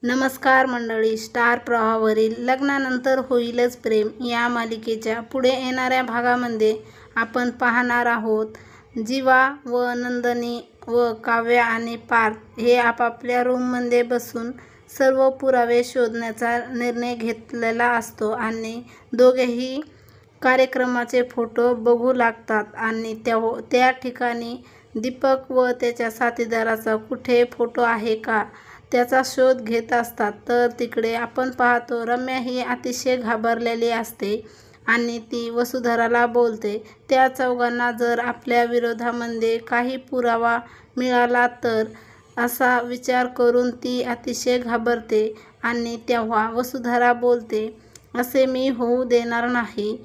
नमस्कार मंडळी, स्टार प्रवाहावरील लग्नानंतर होईलच प्रेम या मालिकेच्या पुढे येणाऱ्या भागामध्ये आपण पाहणार आहोत जीवा व नंदनी व काव्या आणि पार्थ हे आपापल्या रूममध्ये बसून सर्व पुरावे शोधण्याचा निर्णय घेतलेला असतो आणि दोघेही कार्यक्रमाचे फोटो बघू लागतात आणि त्या ठिकाणी दीपक व त्याच्या साथीदाराचा कुठे फोटो आहे का त्याचा शोध घेत असतात. तर तिकडे आपण पाहतो रम्या ही अतिशय घाबरलेली असते आणि ती वसुधराला बोलते त्या चौघांना जर आपल्या विरोधामध्ये काही पुरावा मिळाला तर असा विचार करून ती अतिशय घाबरते आणि तेव्हा वसुधरा बोलते असे मी होऊ देणार नाही.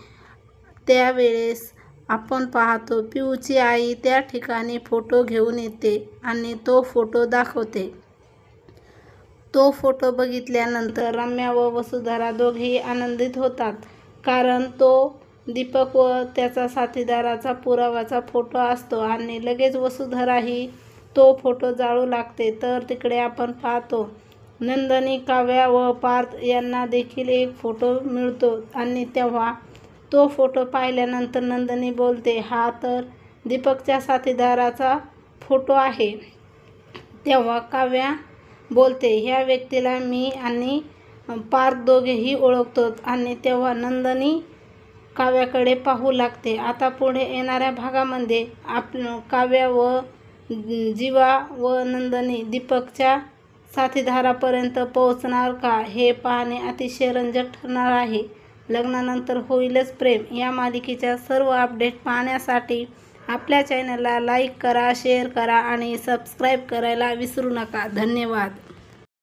त्यावेळेस आपण पाहतो पिऊची आई त्या ठिकाणी फोटो घेऊन येते आणि तो फोटो दाखवते. तो फोटो बघितल्यानंतर रम्या व वसुधरा दोघेही आनंदित होतात कारण तो दीपक व त्याचा साथीदाराचा पुराव्याचा फोटो असतो आणि लगेच वसुधराही तो फोटो जाळू लागते. तर तिकडे आपण पाहतो नंदनी, काव्या व पार्थ यांना देखील एक फोटो मिळतो आणि तेव्हा तो फोटो पाहिल्यानंतर नंदनी बोलते हा तर दीपकच्या साथीदाराचा फोटो आहे. तेव्हा काव्या बोलते ह्या व्यक्तीला मी आणि पार्थ दोघेही ओळखतो आणि तेव्हा नंदनी काव्याकडे पाहू लागते. आता पुढे येणाऱ्या भागामध्ये काव्या व जीवा व नंदनी दीपकच्या साथीदारापर्यंत पोहोचणार का हे पाहणे अतिशय रंजक ठरणार आहे. लग्नानंतर होईलच प्रेम या मालिकेच्या सर्व अपडेट पाहण्यासाठी आपल्या चॅनलला लाईक करा, शेअर करा आणि सबस्क्राईब करायला विसरू नका. धन्यवाद.